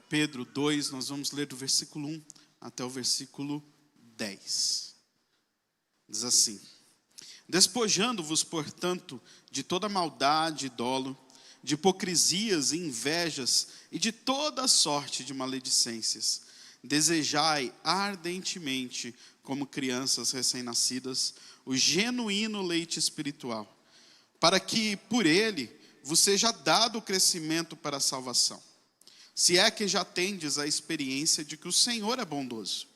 Pedro 2, nós vamos ler do versículo 1 até o versículo 10. Diz assim: despojando-vos, portanto, de toda maldade e dolo, de hipocrisias e invejas e de toda sorte de maledicências, desejai ardentemente, como crianças recém-nascidas, o genuíno leite espiritual, para que por ele vos seja dado o crescimento para a salvação, se é que já tendes a experiência de que o Senhor é bondoso.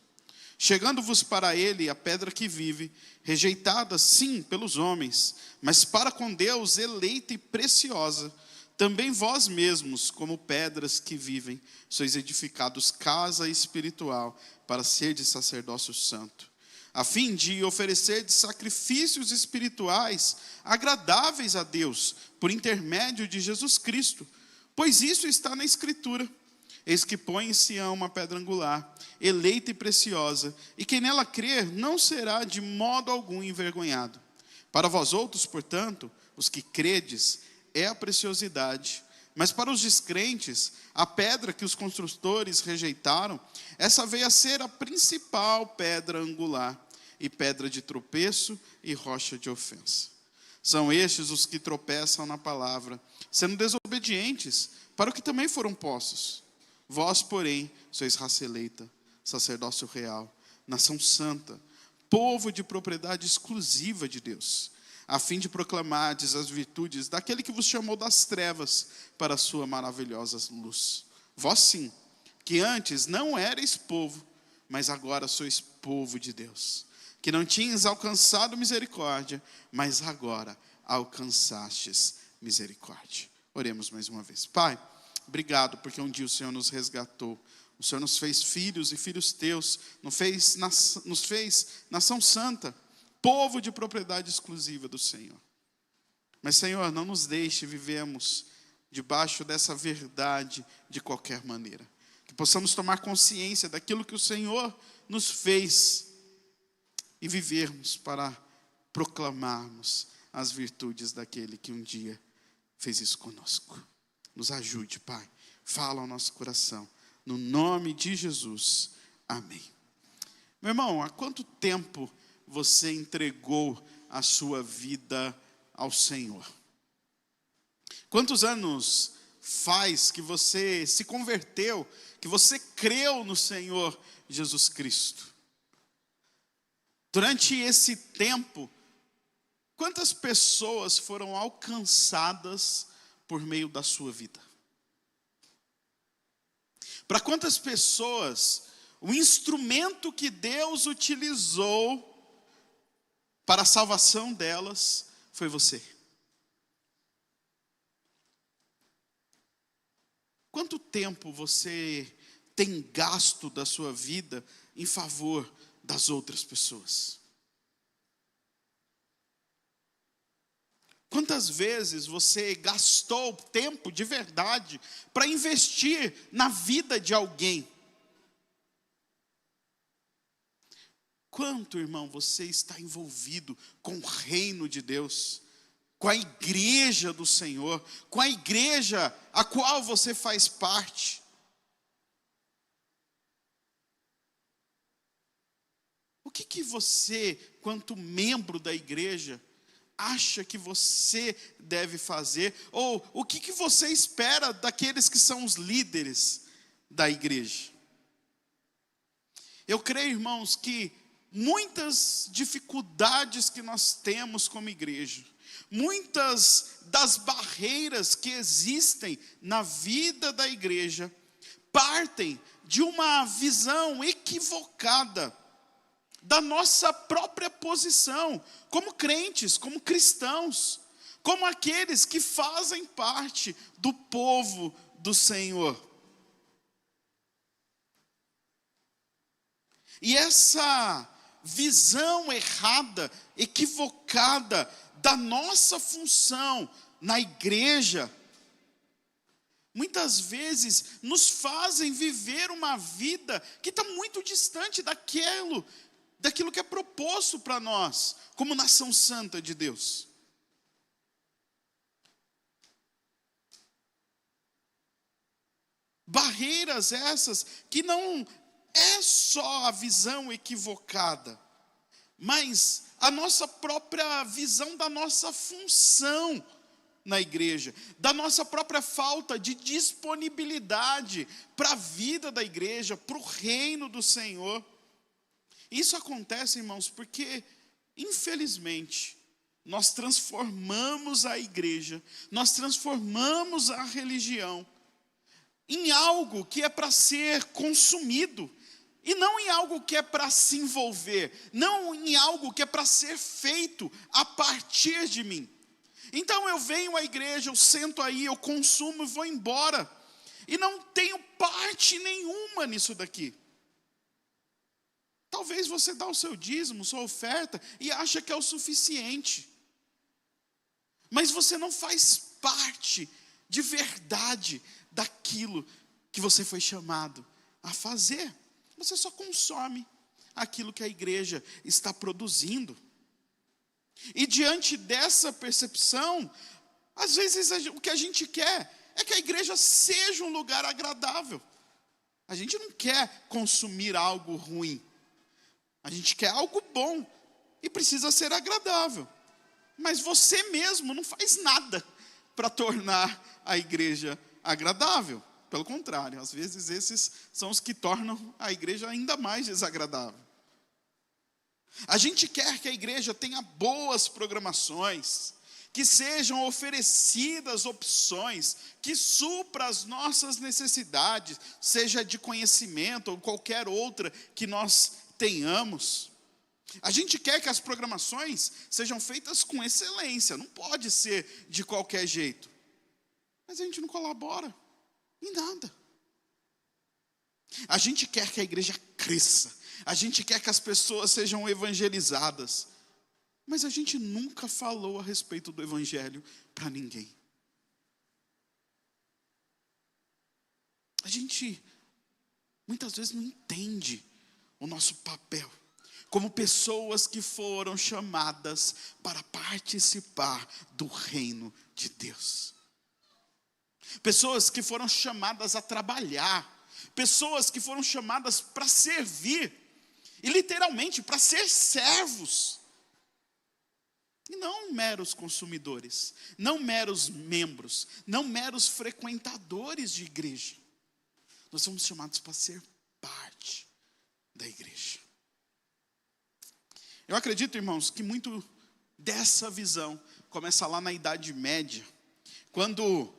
Chegando-vos para ele a pedra que vive, rejeitada sim pelos homens, mas para com Deus eleita e preciosa, também vós mesmos, como pedras que vivem, sois edificados casa espiritual, para serdes sacerdócio santo, a fim de oferecerdes sacrifícios espirituais agradáveis a Deus, por intermédio de Jesus Cristo, pois isso está na Escritura: eis que põe em Sião uma pedra angular, eleita e preciosa, e quem nela crer não será de modo algum envergonhado. Para vós outros, portanto, os que credes, é a preciosidade, mas para os descrentes, a pedra que os construtores rejeitaram, essa veio a ser a principal pedra angular, e pedra de tropeço e rocha de ofensa. São estes os que tropeçam na palavra, sendo desobedientes, para o que também foram postos. Vós, porém, sois raça eleita, sacerdócio real, nação santa, povo de propriedade exclusiva de Deus, a fim de proclamardes as virtudes daquele que vos chamou das trevas para a sua maravilhosa luz. Vós sim, que antes não erais povo, mas agora sois povo de Deus, que não tinhas alcançado misericórdia, mas agora alcançastes misericórdia. Oremos mais uma vez. Pai, obrigado porque um dia o Senhor nos resgatou. O Senhor nos fez filhos e filhos teus, nos fez nação santa, povo de propriedade exclusiva do Senhor. Mas, Senhor, não nos deixe vivermos debaixo dessa verdade de qualquer maneira. Que possamos tomar consciência daquilo que o Senhor nos fez e vivermos para proclamarmos as virtudes daquele que um dia fez isso conosco. Nos ajude, Pai. Fala ao nosso coração. No nome de Jesus. Amém. Meu irmão, há quanto tempo você entregou a sua vida ao Senhor? Quantos anos faz que você se converteu, que você creu no Senhor Jesus Cristo? Durante esse tempo, quantas pessoas foram alcançadas por meio da sua vida? Para quantas pessoas o instrumento que Deus utilizou para a salvação delas foi você? Quanto tempo você tem gasto da sua vida em favor das outras pessoas? Quantas vezes você gastou tempo de verdade para investir na vida de alguém? Quanto, irmão, você está envolvido com o reino de Deus, com a igreja do Senhor, com a igreja a qual você faz parte? O que você, quanto membro da igreja, acha que você deve fazer? Ou o que você espera daqueles que são os líderes da igreja? Eu creio, irmãos, que muitas dificuldades que nós temos como igreja, muitas das barreiras que existem na vida da igreja, partem de uma visão equivocada da nossa própria posição, como crentes, como cristãos, como aqueles que fazem parte do povo do Senhor. E essa visão errada, equivocada da nossa função na igreja, muitas vezes nos fazem viver uma vida que está muito distante daquilo que é proposto para nós, como nação santa de Deus. Barreiras essas que não é só a visão equivocada, mas a nossa própria visão da nossa função na igreja, da nossa própria falta de disponibilidade para a vida da igreja, para o reino do Senhor. Isso acontece, irmãos, porque, infelizmente, nós transformamos a igreja, nós transformamos a religião em algo que é para ser consumido, e não em algo que é para se envolver, não em algo que é para ser feito a partir de mim. Então eu venho à igreja, eu sento aí, eu consumo e vou embora, e não tenho parte nenhuma nisso daqui. Talvez você dá o seu dízimo, sua oferta, e acha que é o suficiente. Mas você não faz parte de verdade daquilo que você foi chamado a fazer. Você só consome aquilo que a igreja está produzindo. E diante dessa percepção, às vezes o que a gente quer é que a igreja seja um lugar agradável. A gente não quer consumir algo ruim. A gente quer algo bom e precisa ser agradável. Mas você mesmo não faz nada para tornar a igreja agradável. Pelo contrário, às vezes esses são os que tornam a igreja ainda mais desagradável. A gente quer que a igreja tenha boas programações, que sejam oferecidas opções, que supra as nossas necessidades, seja de conhecimento ou qualquer outra que nós tenhamos. A gente quer que as programações sejam feitas com excelência, não pode ser de qualquer jeito. Mas a gente não colabora em nada. A gente quer que a igreja cresça, a gente quer que as pessoas sejam evangelizadas, mas a gente nunca falou a respeito do evangelho para ninguém. A gente muitas vezes não entende o nosso papel como pessoas que foram chamadas para participar do reino de Deus. Pessoas que foram chamadas a trabalhar, pessoas que foram chamadas para servir, e literalmente para ser servos, e não meros consumidores, não meros membros, não meros frequentadores de igreja. Nós somos chamados para ser parte da igreja. Eu acredito, irmãos, que muito dessa visão começa lá na Idade Média, quando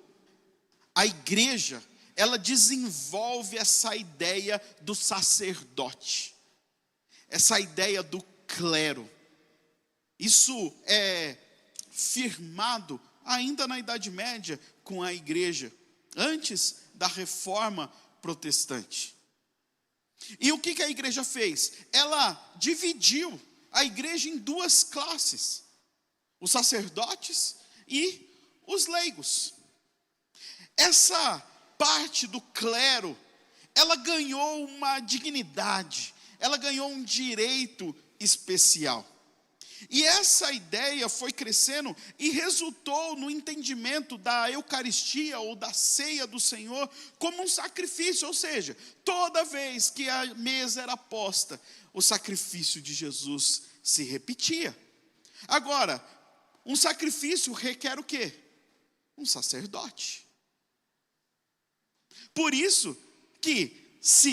a igreja, ela desenvolve essa ideia do sacerdote, essa ideia do clero. Isso é firmado ainda na Idade Média com a igreja, antes da Reforma Protestante. E o que a igreja fez? Ela dividiu a igreja em duas classes: os sacerdotes e os leigos. Essa parte do clero, ela ganhou uma dignidade, ela ganhou um direito especial. E essa ideia foi crescendo e resultou no entendimento da Eucaristia ou da ceia do Senhor como um sacrifício, ou seja, toda vez que a mesa era posta, o sacrifício de Jesus se repetia. Agora, um sacrifício requer o quê? Um sacerdote. Por isso que se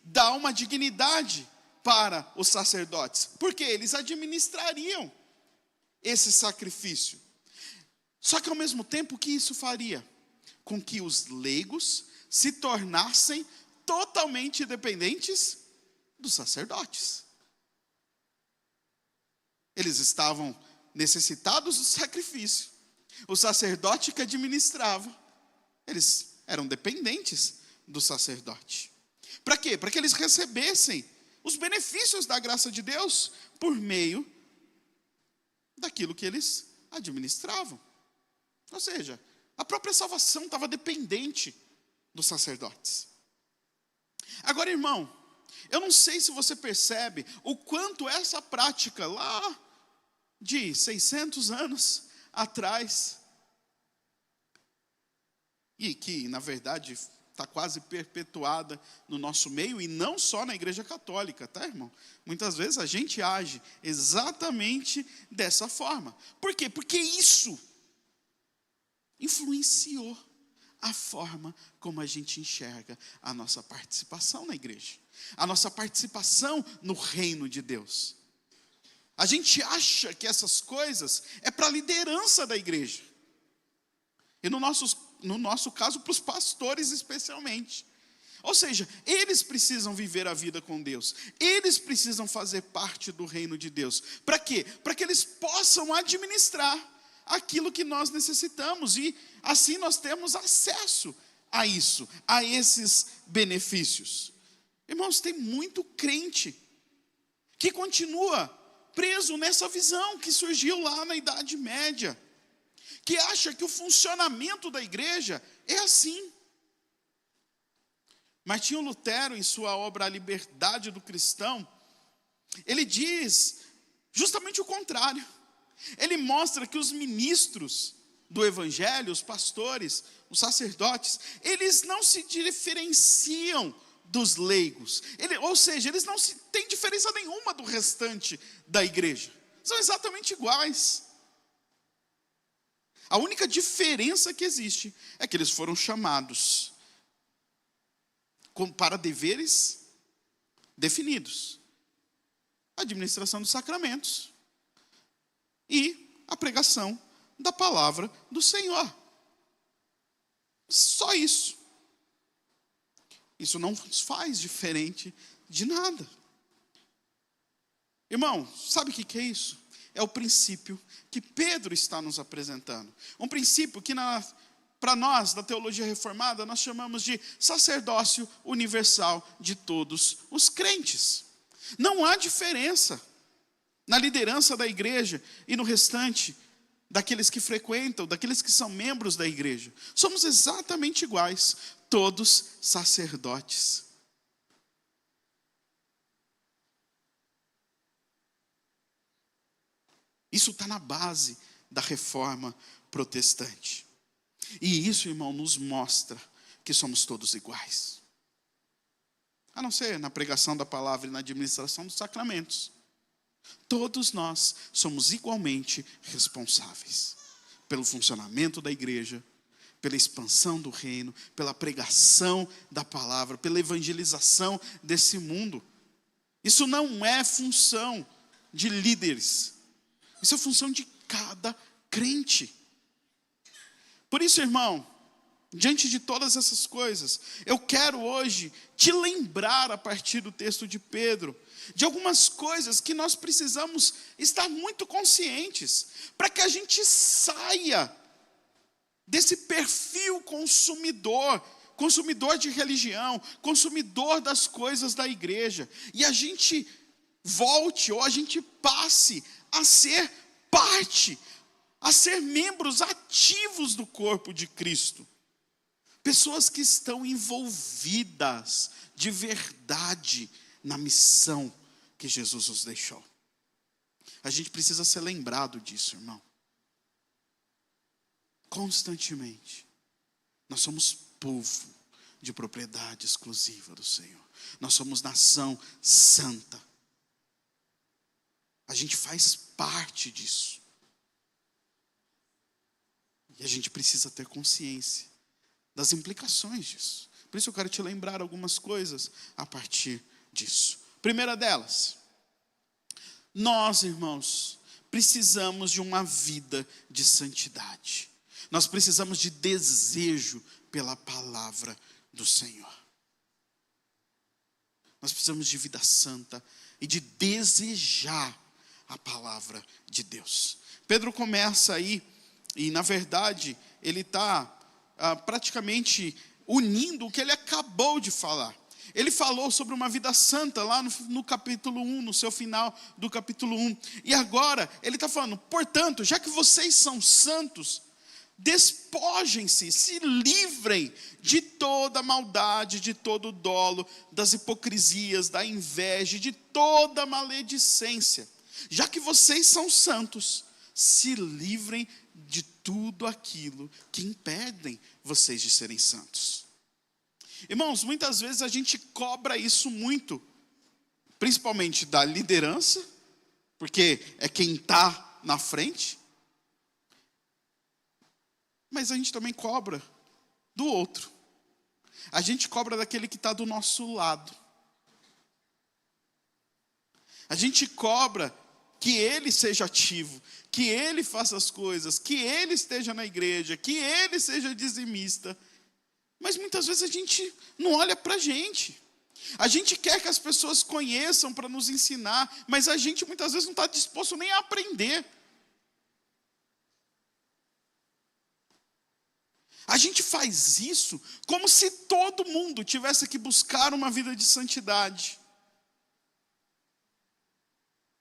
dá uma dignidade para os sacerdotes, porque eles administrariam esse sacrifício. Só que ao mesmo tempo, o que isso faria? Com que os leigos se tornassem totalmente dependentes dos sacerdotes. Eles estavam necessitados do sacrifício. O sacerdote que administrava, eles eram dependentes do sacerdote. Para quê? Para que eles recebessem os benefícios da graça de Deus por meio daquilo que eles administravam. Ou seja, a própria salvação estava dependente dos sacerdotes. Agora, irmão, eu não sei se você percebe o quanto essa prática lá de 600 anos atrás, e que na verdade está quase perpetuada no nosso meio, e não só na Igreja Católica, tá, irmão? Muitas vezes a gente age exatamente dessa forma. Por quê? Porque isso influenciou a forma como a gente enxerga a nossa participação na igreja, a nossa participação no reino de Deus. A gente acha que essas coisas é para a liderança da igreja, e no nosso caso, para os pastores especialmente. Ou seja, eles precisam viver a vida com Deus, eles precisam fazer parte do reino de Deus. Para quê? Para que eles possam administrar aquilo que nós necessitamos, e assim nós temos acesso a isso, a esses benefícios. Irmãos, tem muito crente que continua preso nessa visão que surgiu lá na Idade Média, que acha que o funcionamento da igreja é assim. Martinho Lutero, em sua obra A Liberdade do Cristão, ele diz justamente o contrário. Ele mostra que os ministros do evangelho, os pastores, os sacerdotes, eles não se diferenciam dos leigos. Ou seja, eles não têm diferença nenhuma do restante da igreja. São exatamente iguais. A única diferença que existe é que eles foram chamados para deveres definidos: a administração dos sacramentos e a pregação da palavra do Senhor. Só isso. Isso não nos faz diferente de nada. Irmão, sabe o que é isso? É o princípio que Pedro está nos apresentando. Um princípio que para nós, da teologia reformada, nós chamamos de sacerdócio universal de todos os crentes. Não há diferença na liderança da igreja e no restante daqueles que frequentam, daqueles que são membros da igreja. Somos exatamente iguais, todos sacerdotes. Isso está na base da reforma protestante. E isso, irmão, nos mostra que somos todos iguais. A não ser na pregação da palavra e na administração dos sacramentos. Todos nós somos igualmente responsáveis pelo funcionamento da igreja, pela expansão do reino, pela pregação da palavra, pela evangelização desse mundo. Isso não é função de líderes. Isso é função de cada crente. Por isso, irmão, diante de todas essas coisas, eu quero hoje te lembrar, a partir do texto de Pedro, de algumas coisas que nós precisamos estar muito conscientes, para que a gente saia desse perfil consumidor de religião, consumidor das coisas da igreja, e a gente volte, ou a gente passe a ser parte, a ser membros ativos do corpo de Cristo. Pessoas que estão envolvidas de verdade na missão que Jesus nos deixou. A gente precisa ser lembrado disso, irmão. Constantemente. Nós somos povo de propriedade exclusiva do Senhor. Nós somos nação santa. A gente faz parte disso. E a gente precisa ter consciência das implicações disso. Por isso eu quero te lembrar algumas coisas a partir disso. Primeira delas, nós, irmãos, precisamos de uma vida de santidade. Nós precisamos de desejo pela palavra do Senhor. Nós precisamos de vida santa e de desejar a palavra de Deus. Pedro começa aí, e na verdade, ele está praticamente unindo o que ele acabou de falar. Ele falou sobre uma vida santa lá no capítulo 1, no seu final do capítulo 1. E agora ele está falando: portanto, já que vocês são santos, despojem-se, se livrem de toda maldade, de todo dolo, das hipocrisias, da inveja, de toda maledicência. Já que vocês são santos, se livrem de tudo aquilo que impedem vocês de serem santos. Irmãos, muitas vezes a gente cobra isso muito, principalmente da liderança, porque é quem está na frente, mas a gente também cobra do outro. A gente cobra daquele que está do nosso lado. A gente cobra que ele seja ativo, que ele faça as coisas, que ele esteja na igreja, que ele seja dizimista. Mas muitas vezes a gente não olha para a gente. A gente quer que as pessoas conheçam para nos ensinar, mas a gente muitas vezes não está disposto nem a aprender. A gente faz isso como se todo mundo tivesse que buscar uma vida de santidade.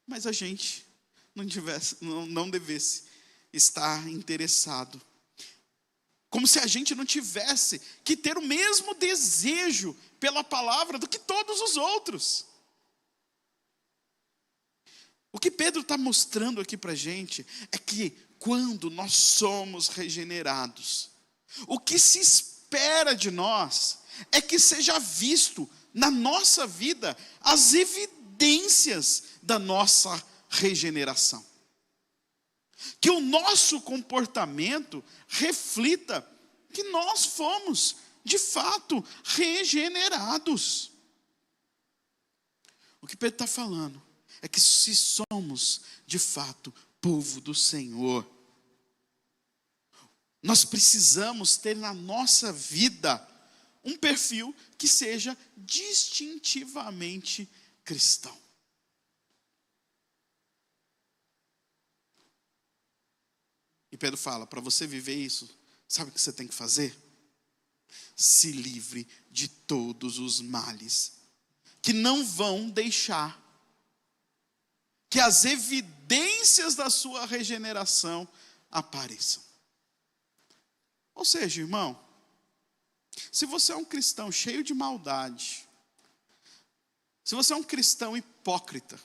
Mas a gente não devesse estar interessado. Como se a gente não tivesse que ter o mesmo desejo pela palavra do que todos os outros. O que Pedro está mostrando aqui para a gente é que quando nós somos regenerados, o que se espera de nós é que seja visto na nossa vida as evidências da nossa regeneração. Que o nosso comportamento reflita que nós fomos, de fato, regenerados. O que Pedro está falando é que se somos, de fato, povo do Senhor, nós precisamos ter na nossa vida um perfil que seja distintivamente cristão. E Pedro fala, para você viver isso, sabe o que você tem que fazer? Se livre de todos os males, que não vão deixar que as evidências da sua regeneração apareçam. Ou seja, irmão, se você é um cristão cheio de maldade, se você é um cristão hipócrita,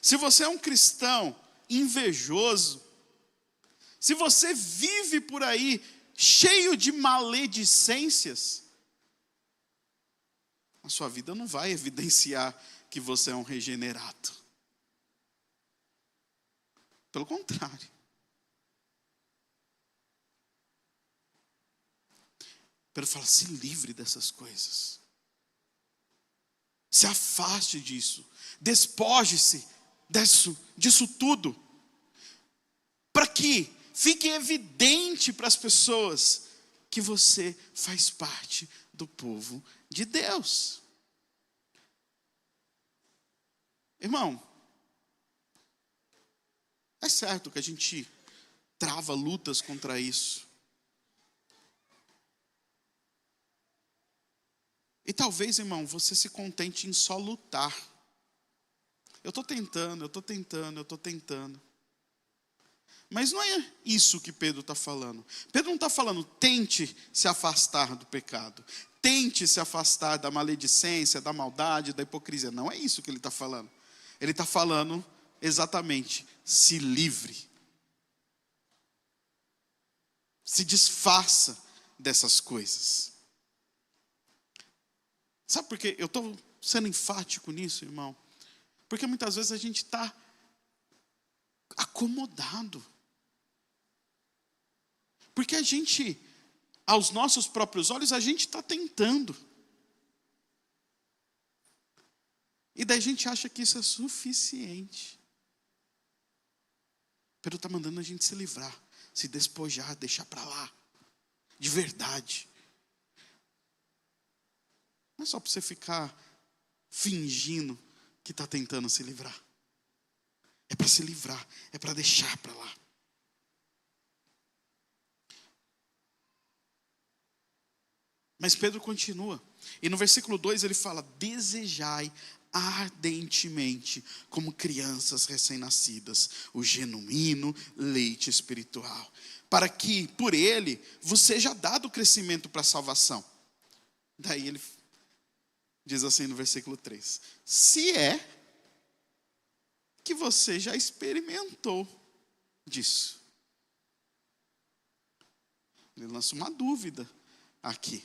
se você é um cristão invejoso, se você vive por aí cheio de maledicências, a sua vida não vai evidenciar que você é um regenerado. Pelo contrário. Pedro fala, se livre dessas coisas. Se afaste disso. Despoje-se disso tudo. Para que fique evidente para as pessoas que você faz parte do povo de Deus. Irmão, é certo que a gente trava lutas contra isso. E talvez, irmão, você se contente em só lutar. Eu estou tentando. Mas não é isso que Pedro está falando. Pedro não está falando, tente se afastar do pecado. Tente se afastar da maledicência, da maldade, da hipocrisia. Não é isso que ele está falando. Ele está falando exatamente, se livre. Se desfaça dessas coisas. Sabe por quê? Eu estou sendo enfático nisso, irmão. Porque muitas vezes a gente está acomodado. Porque a gente, aos nossos próprios olhos, a gente está tentando. E daí a gente acha que isso é suficiente. Pedro está mandando a gente se livrar, se despojar, deixar para lá. De verdade. Não é só para você ficar fingindo que está tentando se livrar. É para se livrar, é para deixar para lá. Mas Pedro continua. E no versículo 2 ele fala, desejai ardentemente, como crianças recém-nascidas, o genuíno leite espiritual, para que por ele vos seja dado o crescimento para a salvação. Daí ele diz assim no versículo 3, se é que você já experimentou disso. Ele lança uma dúvida aqui.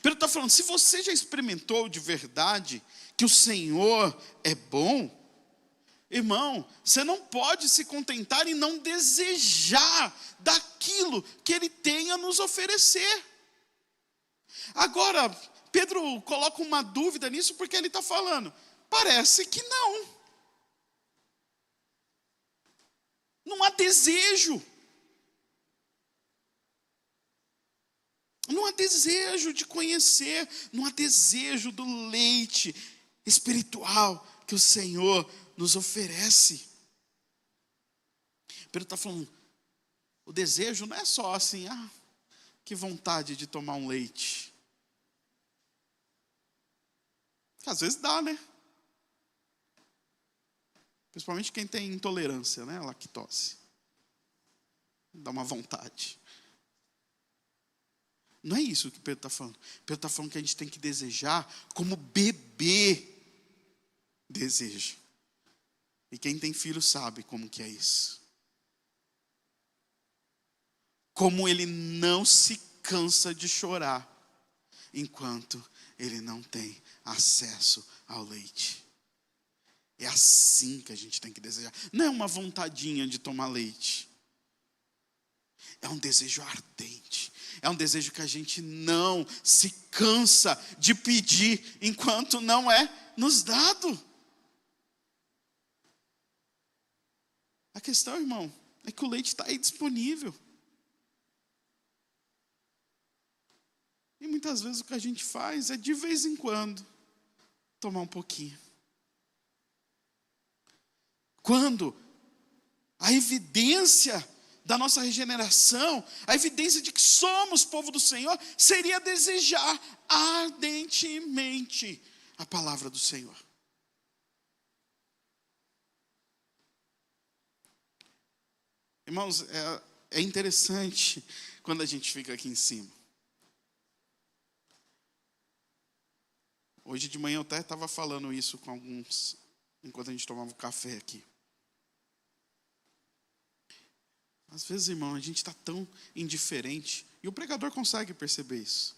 Pedro está falando, se você já experimentou de verdade que o Senhor é bom, irmão, você não pode se contentar e não desejar daquilo que Ele tem a nos oferecer. Agora, Pedro coloca uma dúvida nisso porque ele está falando, parece que não. Não há desejo. Não há desejo de conhecer, não há desejo do leite espiritual que o Senhor nos oferece. Pedro está falando, o desejo não é só assim, que vontade de tomar um leite. Às vezes dá, né? Principalmente quem tem intolerância, né? Lactose. Dá uma vontade. Não é isso que Pedro está falando. Pedro está falando que a gente tem que desejar como bebê deseja. E quem tem filho sabe como que é isso. Como ele não se cansa de chorar enquanto ele não tem acesso ao leite. É assim que a gente tem que desejar. Não é uma vontadinha de tomar leite. É um desejo ardente. É um desejo que a gente não se cansa de pedir enquanto não é nos dado. A questão, irmão, é que o leite está aí disponível. E muitas vezes o que a gente faz é, de vez em quando, tomar um pouquinho. Quando a evidência da nossa regeneração, a evidência de que somos povo do Senhor, seria desejar ardentemente a palavra do Senhor. Irmãos, é interessante quando a gente fica aqui em cima. Hoje de manhã eu até estava falando isso com alguns, enquanto a gente tomava um café aqui. Às vezes, irmão, a gente está tão indiferente, e o pregador consegue perceber isso.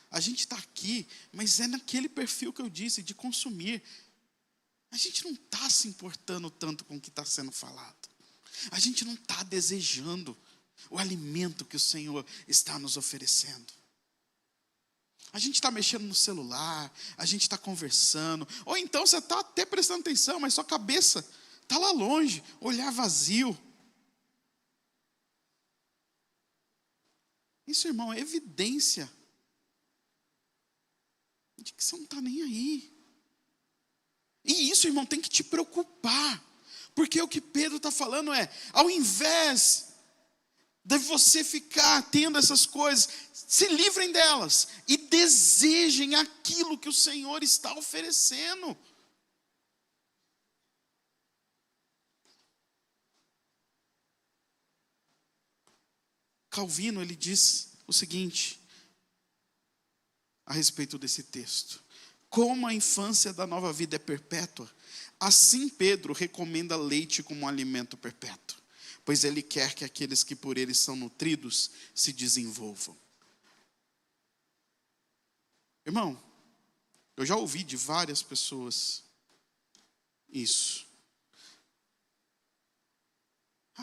A gente está aqui, mas é naquele perfil que eu disse, de consumir. A gente não está se importando tanto com o que está sendo falado. A gente não está desejando o alimento que o Senhor está nos oferecendo. A gente está mexendo no celular, a gente está conversando, ou então você está até prestando atenção, mas sua cabeça está lá longe, olhar vazio. Isso, irmão, é evidência de que você não está nem aí. E isso, irmão, tem que te preocupar. Porque o que Pedro está falando é, ao invés de você ficar tendo essas coisas, se livrem delas e desejem aquilo que o Senhor está oferecendo. Calvino, ele diz o seguinte a respeito desse texto: como a infância da nova vida é perpétua, assim Pedro recomenda leite como um alimento perpétuo, pois ele quer que aqueles que por ele são nutridos se desenvolvam. Irmão, eu já ouvi de várias pessoas isso.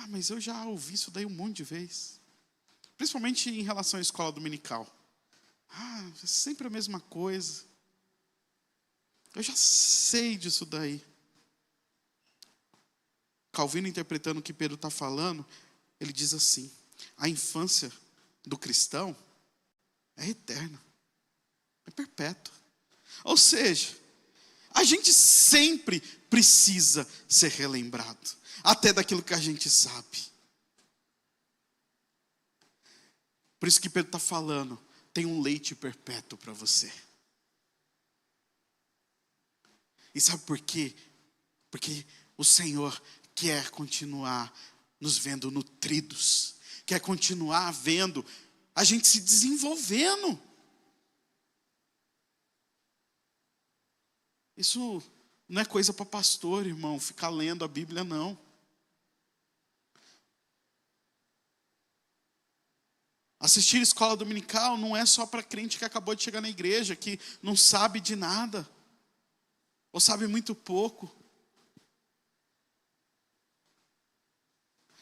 Mas eu já ouvi isso daí um monte de vezes. Principalmente em relação à escola dominical. É sempre a mesma coisa. Eu já sei disso daí. Calvino, interpretando o que Pedro está falando, ele diz assim: a infância do cristão é eterna, é perpétua. Ou seja, a gente sempre precisa ser relembrado, até daquilo que a gente sabe. Por isso que Pedro está falando, tem um leite perpétuo para você. E sabe por quê? Porque o Senhor quer continuar nos vendo nutridos, quer continuar vendo a gente se desenvolvendo. Isso não é coisa para pastor, irmão, ficar lendo a Bíblia, não. A Assistir escola dominical não é só para crente que acabou de chegar na igreja, que não sabe de nada, ou sabe muito pouco.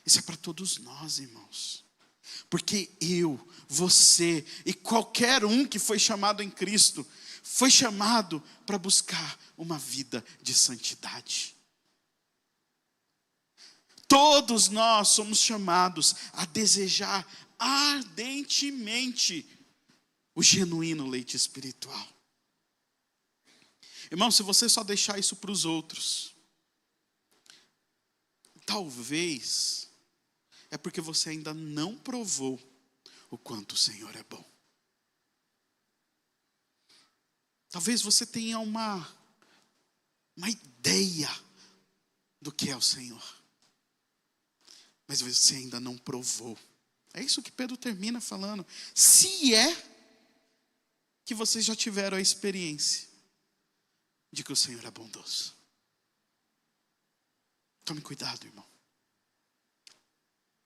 Isso é para todos nós, irmãos. Porque eu, você e qualquer um que foi chamado em Cristo, foi chamado para buscar uma vida de santidade. Todos nós somos chamados a desejar ardentemente o genuíno leite espiritual. Irmão, se você só deixar isso para os outros, talvez é porque você ainda não provou o quanto o Senhor é bom. Talvez você tenha uma ideia do que é o Senhor, mas você ainda não provou. É isso que Pedro termina falando. Se é que vocês já tiveram a experiência de que o Senhor é bondoso. Tome cuidado, irmão.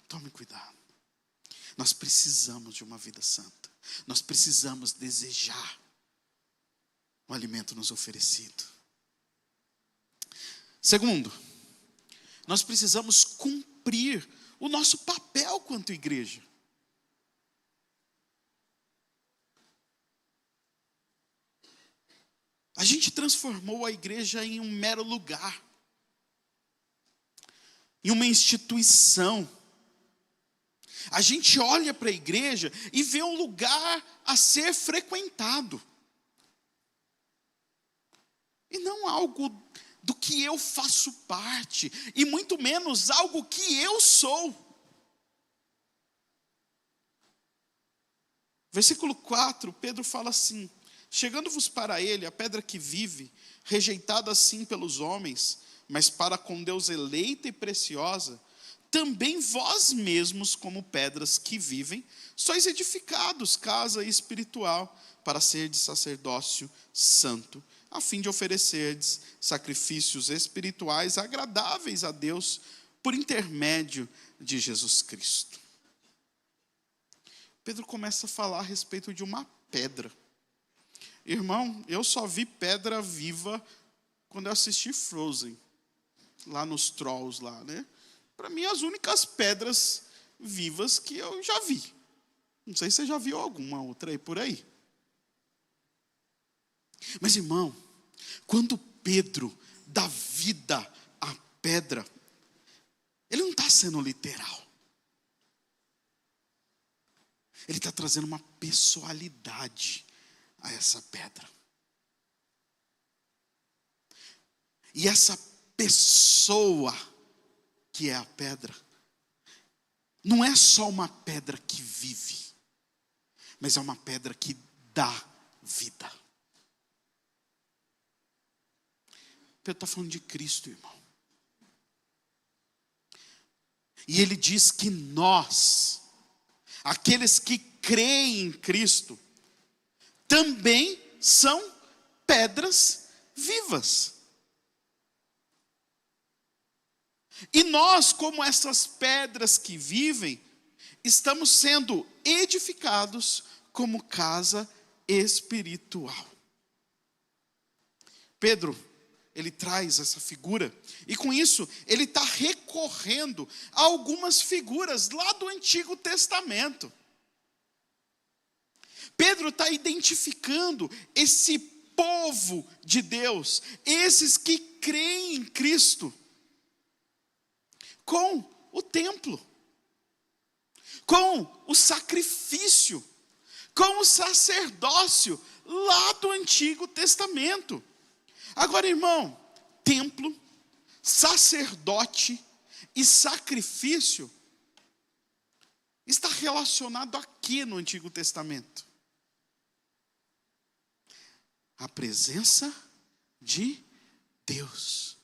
Tome cuidado. Nós precisamos de uma vida santa. Nós precisamos desejar o alimento nos oferecido. Segundo, nós precisamos cumprir o nosso papel quanto igreja. A gente transformou a igreja em um mero lugar, em uma instituição. A gente olha para a igreja e vê um lugar a ser frequentado. E não algo do que eu faço parte, e muito menos algo que eu sou. Versículo 4, Pedro fala assim: chegando-vos para ele, a pedra que vive, rejeitada assim pelos homens, mas para com Deus eleita e preciosa, também vós mesmos, como pedras que vivem, sois edificados, casa espiritual, para ser de sacerdócio santo, a fim de oferecerdes sacrifícios espirituais agradáveis a Deus, por intermédio de Jesus Cristo. Pedro começa a falar a respeito de uma pedra. Irmão, eu só vi pedra viva quando eu assisti Frozen, lá nos Trolls lá, né? Para mim, as únicas pedras vivas que eu já vi. Não sei se você já viu alguma outra aí por aí. Mas, irmão, quando Pedro dá vida à pedra, ele não está sendo literal. Ele está trazendo uma pessoalidade a essa pedra. E essa pessoa que é a pedra, não é só uma pedra que vive, mas é uma pedra que dá vida. Pedro está falando de Cristo, irmão. E ele diz que nós, aqueles que creem em Cristo, também são pedras vivas. E nós, como essas pedras que vivem, estamos sendo edificados como casa espiritual. Pedro, ele traz essa figura, e com isso, ele está recorrendo a algumas figuras lá do Antigo Testamento. Pedro está identificando esse povo de Deus, esses que creem em Cristo, com o templo, com o sacrifício, com o sacerdócio lá do Antigo Testamento. Agora, irmão, templo, sacerdote e sacrifício está relacionado a quê no Antigo Testamento? A presença de Deus.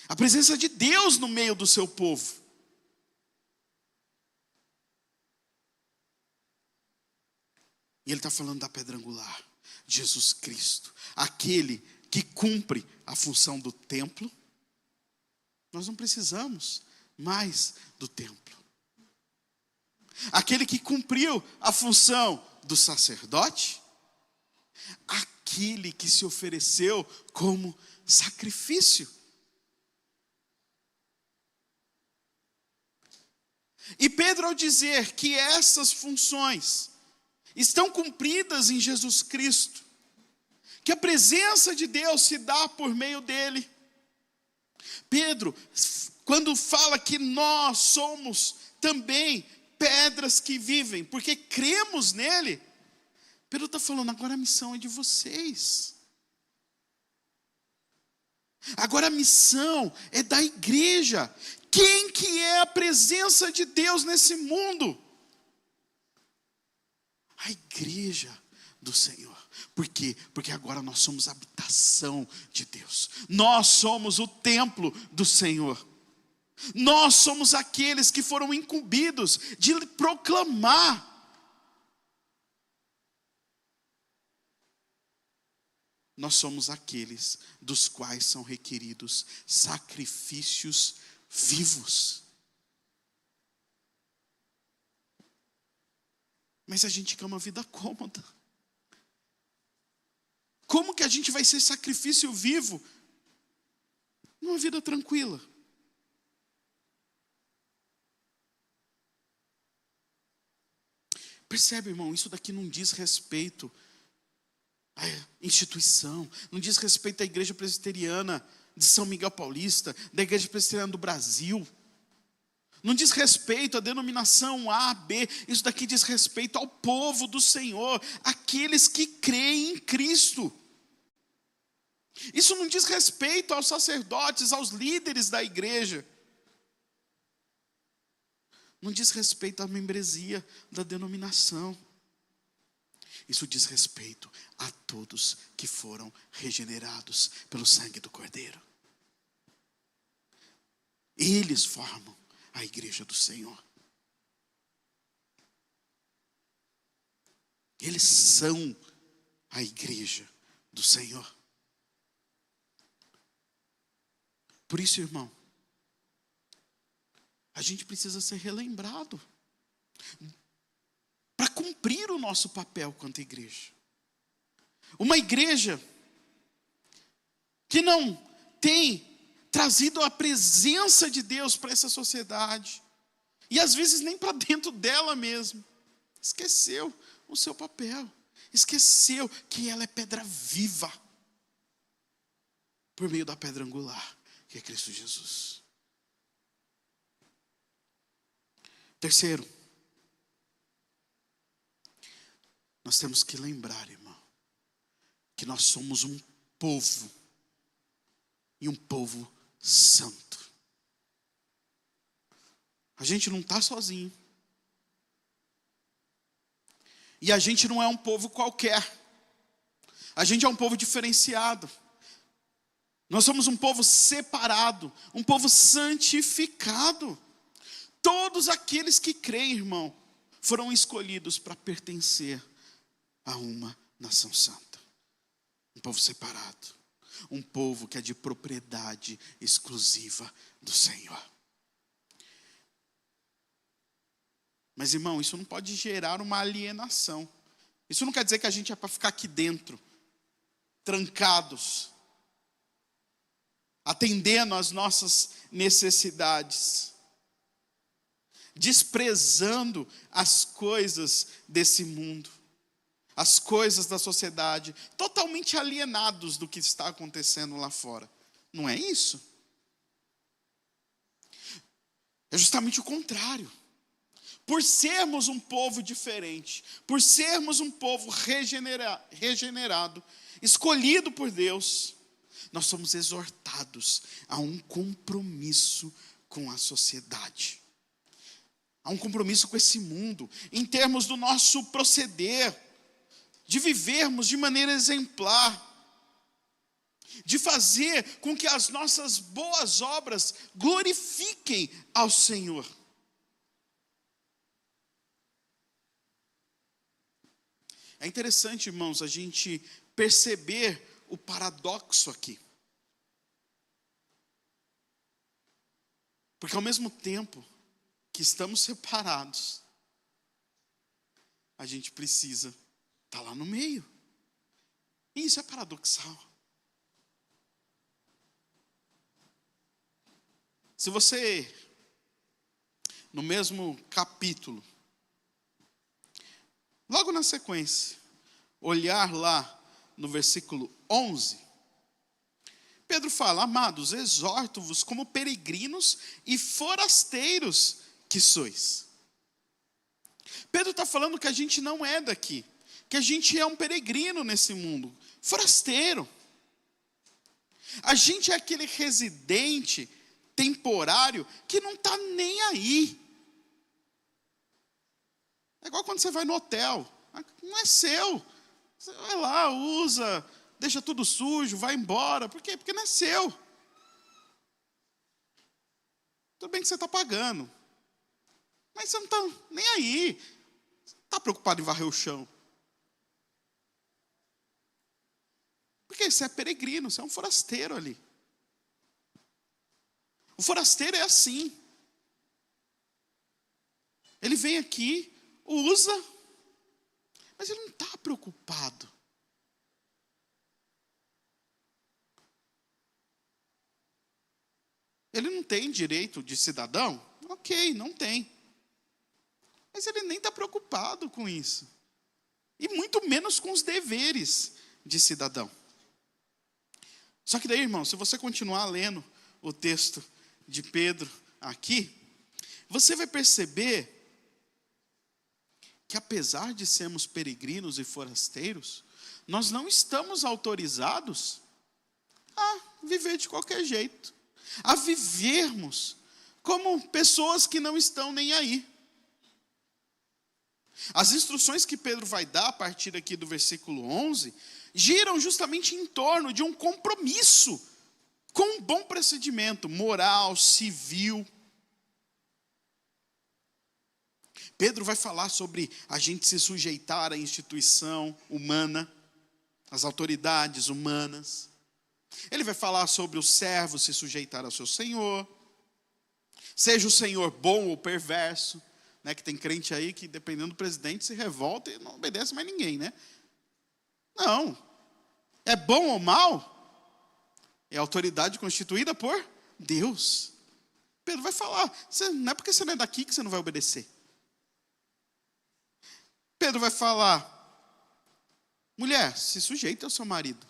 A presença de Deus no meio do seu povo. E ele está falando da pedra angular, Jesus Cristo, aquele que cumpre a função do templo. Nós não precisamos mais do templo. aquele que cumpriu a função do sacerdote, aquele que se ofereceu como sacrifício. E Pedro, ao dizer que essas funções estão cumpridas em Jesus Cristo, que a presença de Deus se dá por meio dele, Pedro, quando fala que nós somos também pedras que vivem, porque cremos nele, Pedro está falando, agora a missão é de vocês. Agora a missão é da igreja. Quem que é a presença de Deus nesse mundo? A igreja do Senhor. Por quê? Porque agora nós somos a habitação de Deus. Nós somos o templo do Senhor. Nós somos aqueles que foram incumbidos de proclamar. Nós somos aqueles dos quais são requeridos sacrifícios vivos. Mas a gente quer uma vida cômoda. Como que a gente vai ser sacrifício vivo numa vida tranquila? Percebe, irmão, isso daqui não diz respeito à instituição, não diz respeito à igreja presbiteriana de São Miguel Paulista, da igreja presbiteriana do Brasil. Não diz respeito à denominação A, B, isso daqui diz respeito ao povo do Senhor, aqueles que creem em Cristo. Isso não diz respeito aos sacerdotes, aos líderes da igreja. Não diz respeito à membresia da denominação. Isso diz respeito a todos que foram regenerados pelo sangue do Cordeiro. Eles formam a igreja do Senhor. Eles são a igreja do Senhor. Por isso, irmão, a gente precisa ser relembrado para cumprir o nosso papel quanto igreja. Uma igreja que não tem trazido a presença de Deus para essa sociedade, e às vezes nem para dentro dela mesmo, esqueceu o seu papel, esqueceu que ela é pedra viva, por meio da pedra angular, que é Cristo Jesus. Terceiro, nós temos que lembrar, irmão, que nós somos um povo, e um povo santo. A gente não está sozinho. E a gente não é um povo qualquer. A gente é um povo diferenciado. Nós somos um povo separado, um povo santificado. Todos aqueles que creem, irmão, foram escolhidos para pertencer a uma nação santa. Um povo separado. Um povo que é de propriedade exclusiva do Senhor. Mas, irmão, isso não pode gerar uma alienação. Isso não quer dizer que a gente é para ficar aqui dentro, trancados, atendendo às nossas necessidades, desprezando as coisas desse mundo, as coisas da sociedade, totalmente alienados do que está acontecendo lá fora. Não é isso? É justamente o contrário. Por sermos um povo diferente, por sermos um povo regenerado, escolhido por Deus, nós somos exortados a um compromisso com a sociedade, a um compromisso com esse mundo, em termos do nosso proceder, de vivermos de maneira exemplar, de fazer com que as nossas boas obras glorifiquem ao Senhor. É interessante, irmãos, a gente perceber o paradoxo aqui. Porque ao mesmo tempo que estamos separados, a gente precisa estar lá no meio. E isso é paradoxal. Se você, no mesmo capítulo, logo na sequência, olhar lá no versículo 11, Pedro fala: amados, exorto-vos como peregrinos e forasteiros que sois. Pedro está falando que a gente não é daqui, que a gente é um peregrino nesse mundo, forasteiro. A gente é aquele residente temporário que não está nem aí. É igual quando você vai no hotel, não é seu. Você vai lá, usa, deixa tudo sujo, vai embora. Por quê? Porque não é seu. Tudo bem que você está pagando, mas você não está nem aí. Está preocupado em varrer o chão. Porque você é peregrino, você é um forasteiro ali. O forasteiro é assim. Ele vem aqui, usa, mas ele não está preocupado. Ele não tem direito de cidadão? Ok, não tem. Mas ele nem está preocupado com isso. E muito menos com os deveres de cidadão. Só que daí, irmão, se você continuar lendo o texto de Pedro aqui, você vai perceber que apesar de sermos peregrinos e forasteiros, nós não estamos autorizados a viver de qualquer jeito, a vivermos como pessoas que não estão nem aí. As instruções que Pedro vai dar a partir aqui do versículo 11, giram justamente em torno de um compromisso com um bom procedimento moral, civil. Pedro vai falar sobre a gente se sujeitar à instituição humana, às autoridades humanas. Ele vai falar sobre o servo se sujeitar ao seu senhor, seja o senhor bom ou perverso. Né, que tem crente aí que, dependendo do presidente, se revolta e não obedece mais ninguém, né? Não. É bom ou mal? É autoridade constituída por Deus. Pedro vai falar, não é porque você não é daqui que você não vai obedecer. Pedro vai falar, mulher, se sujeite ao seu marido.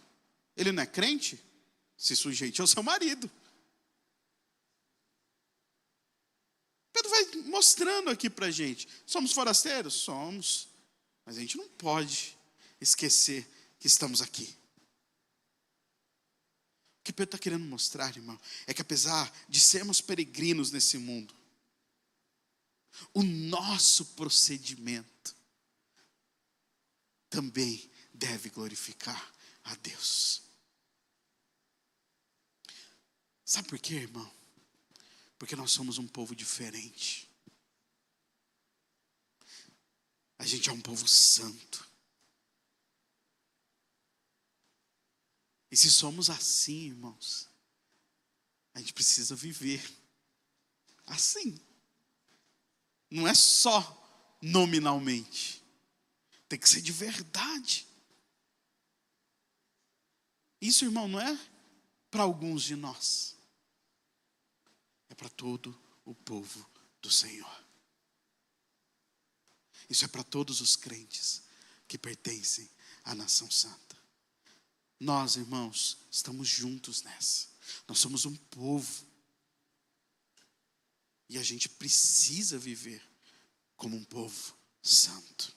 Ele não é crente? Se sujeite ao seu marido. Pedro vai mostrando aqui para a gente. Somos forasteiros? Somos. Mas a gente não pode esquecer que estamos aqui. O que Pedro está querendo mostrar, irmão, é que apesar de sermos peregrinos nesse mundo, o nosso procedimento também deve glorificar a Deus. Sabe por quê, irmão? Porque nós somos um povo diferente. A gente é um povo santo. E se somos assim, irmãos, a gente precisa viver assim. Não é só nominalmente. Tem que ser de verdade. Isso, irmão, não é para alguns de nós. É para todo o povo do Senhor. Isso é para todos os crentes que pertencem à nação santa. Nós, irmãos, estamos juntos nessa. Nós somos um povo. E a gente precisa viver como um povo santo.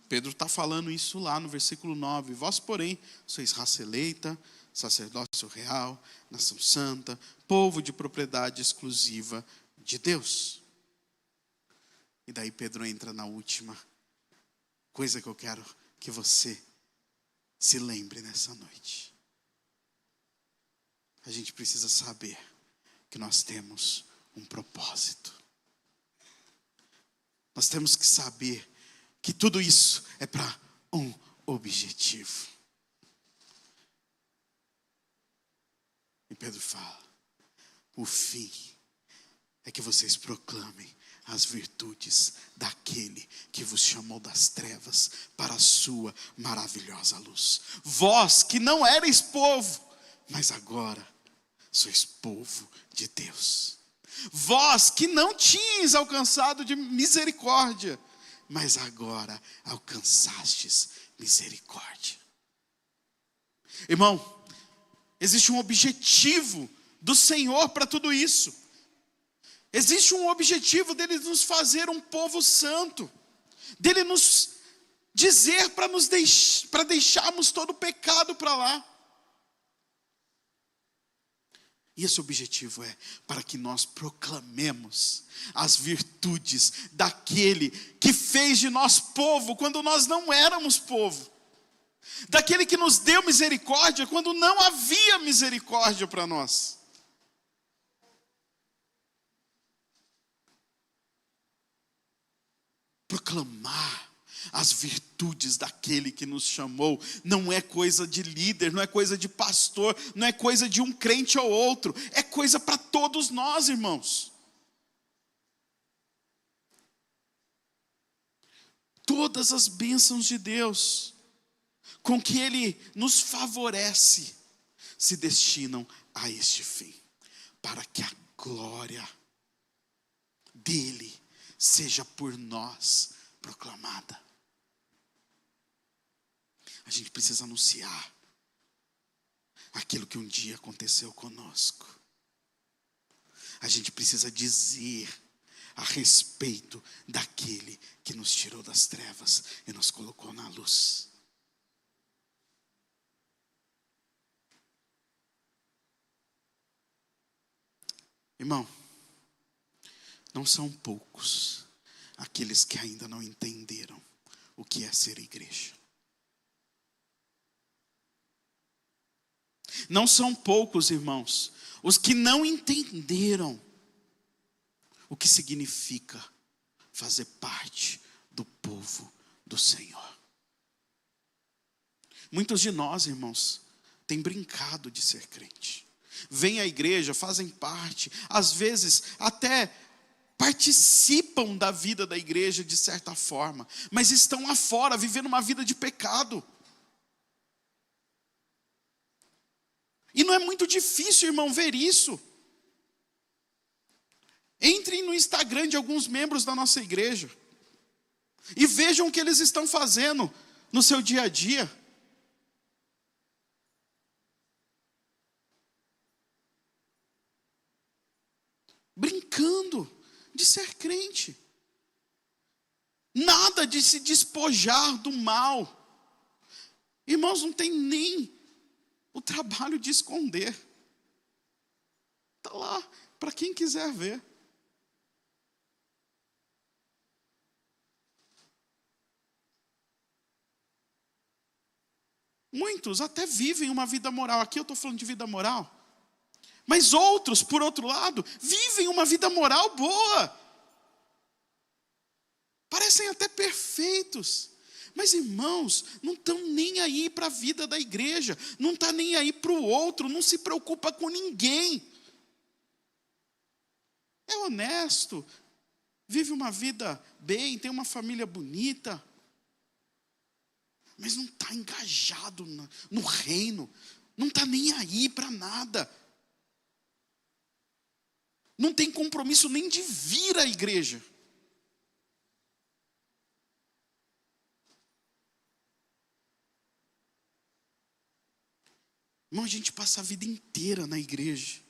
Pedro está falando isso lá no versículo 9. Vós, porém, sois raça eleita, sacerdócio real, nação santa, povo de propriedade exclusiva de Deus. E daí Pedro entra na última coisa que eu quero que você se lembre nessa noite. A gente precisa saber que nós temos um propósito. Nós temos que saber que tudo isso é para um objetivo. E Pedro fala, o fim é que vocês proclamem as virtudes daquele que vos chamou das trevas para a sua maravilhosa luz. Vós que não erais povo, mas agora sois povo de Deus. Vós que não tinhais alcançado de misericórdia, mas agora alcançastes misericórdia. Irmão, existe um objetivo do Senhor para tudo isso. Existe um objetivo dele nos fazer um povo santo, dele nos dizer para deixarmos todo o pecado para lá. E esse objetivo é para que nós proclamemos as virtudes daquele que fez de nós povo quando nós não éramos povo. Daquele que nos deu misericórdia quando não havia misericórdia para nós. Proclamar as virtudes daquele que nos chamou não é coisa de líder, não é coisa de pastor, não é coisa de um crente ou outro, é coisa para todos nós, irmãos. Todas as bênçãos de Deus com que Ele nos favorece se destinam a este fim, para que a glória dele seja por nós proclamada. A gente precisa anunciar aquilo que um dia aconteceu conosco. A gente precisa dizer a respeito daquele que nos tirou das trevas e nos colocou na luz. Irmão, não são poucos aqueles que ainda não entenderam o que é ser igreja. Não são poucos, irmãos, os que não entenderam o que significa fazer parte do povo do Senhor. Muitos de nós, irmãos, têm brincado de ser crente. Vêm à igreja, fazem parte, às vezes até participam da vida da igreja de certa forma, mas estão lá fora, vivendo uma vida de pecado. E não é muito difícil, irmão, ver isso. Entrem no Instagram de alguns membros da nossa igreja e vejam o que eles estão fazendo no seu dia a dia. Brincando de ser crente. Nada de se despojar do mal. Irmãos, não tem nem o trabalho de esconder. Está lá, para quem quiser ver. Muitos até vivem uma vida moral. Aqui eu estou falando de vida moral. Mas outros, por outro lado, vivem uma vida moral boa. Parecem até perfeitos. Mas, irmãos, não estão nem aí para a vida da igreja. Não está nem aí para o outro. Não se preocupa com ninguém. É honesto. Vive uma vida bem, tem uma família bonita. Mas não está engajado no reino. Não está nem aí para nada. Não tem compromisso nem de vir à igreja. Irmão, a gente passa a vida inteira na igreja.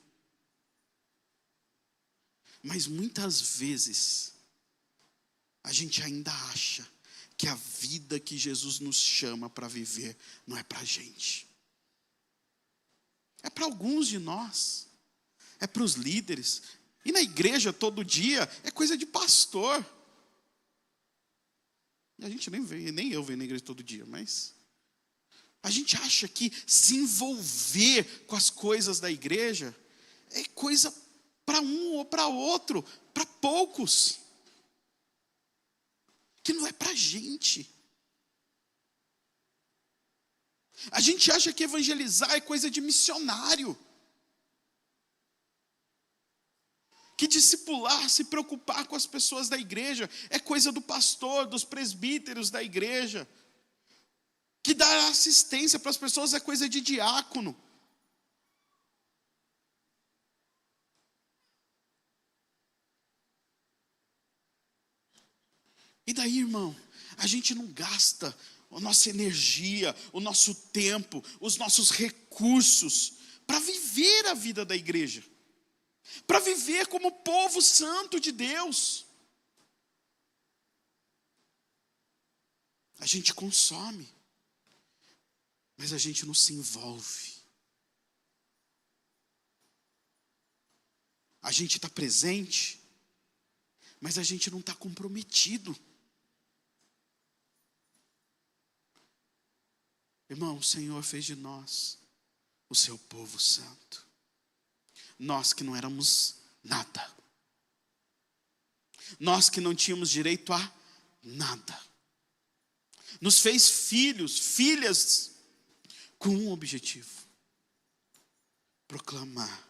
Mas muitas vezes, a gente ainda acha que a vida que Jesus nos chama para viver não é para a gente. É para alguns de nós. É para os líderes. E na igreja todo dia é coisa de pastor. E a gente nem eu venho na igreja todo dia, mas a gente acha que se envolver com as coisas da igreja é coisa para um ou para outro, para poucos. Que não é para a gente. A gente acha que evangelizar é coisa de missionário. que discipular, se preocupar com as pessoas da igreja é coisa do pastor, dos presbíteros da igreja. Que dar assistência para as pessoas é coisa de diácono. E daí, irmão, a gente não gasta a nossa energia, o nosso tempo, os nossos recursos para viver a vida da igreja, para viver como povo santo de Deus. A gente consome, mas a gente não se envolve. A gente está presente, mas a gente não está comprometido. Irmão, o Senhor fez de nós o seu povo santo. Nós que não éramos nada. Nós que não tínhamos direito a nada. Nos fez filhos, filhas, com um objetivo: proclamar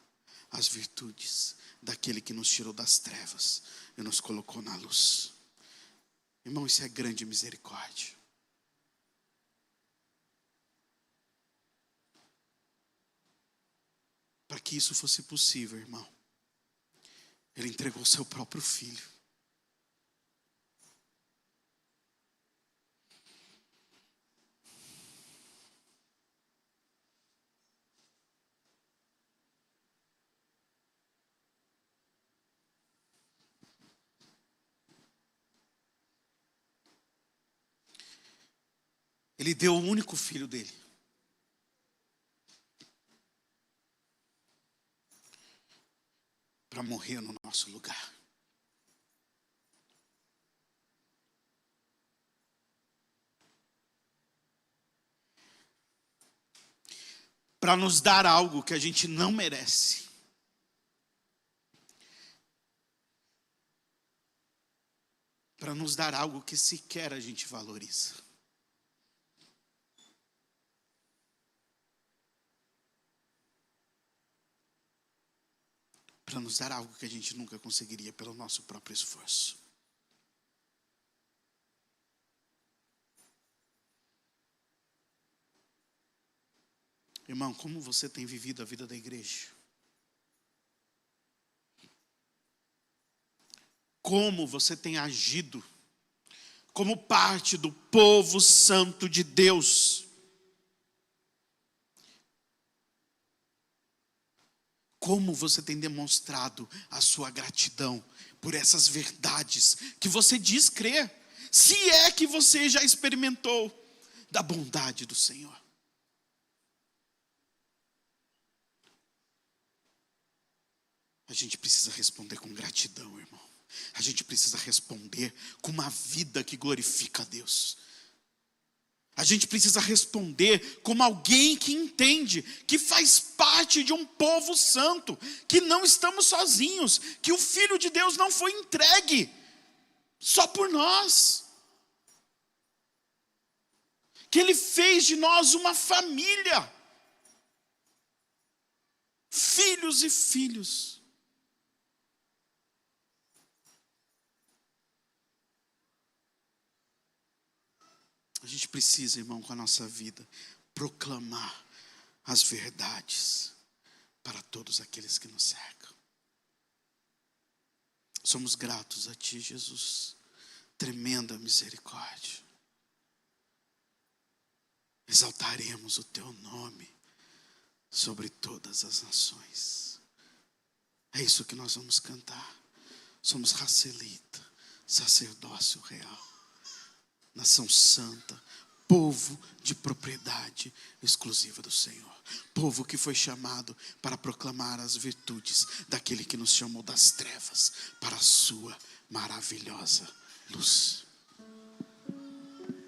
as virtudes daquele que nos tirou das trevas e nos colocou na luz. Irmão, isso é grande misericórdia. Para que isso fosse possível, irmão, Ele entregou o seu próprio filho. Ele deu o único filho dele. Para morrer no nosso lugar. Para nos dar algo que a gente não merece. Para nos dar algo que sequer a gente valoriza. Para nos dar algo que a gente nunca conseguiria pelo nosso próprio esforço. Irmão, como você tem vivido a vida da igreja? Como você tem agido como parte do povo santo de Deus? Como você tem demonstrado a sua gratidão por essas verdades que você diz crer, se é que você já experimentou da bondade do Senhor? A gente precisa responder com gratidão, irmão. A gente precisa responder com uma vida que glorifica a Deus. A gente precisa responder como alguém que entende, que faz parte de um povo santo, que não estamos sozinhos, que o Filho de Deus não foi entregue só por nós, que Ele fez de nós uma família, filhos e filhos. A gente precisa, irmão, com a nossa vida, proclamar as verdades para todos aqueles que nos cercam. Somos gratos a Ti, Jesus. Tremenda misericórdia. Exaltaremos o Teu nome sobre todas as nações. É isso que nós vamos cantar. Somos raça elita, sacerdócio real. Nação santa, povo de propriedade exclusiva do Senhor. Povo que foi chamado para proclamar as virtudes daquele que nos chamou das trevas para a sua maravilhosa luz.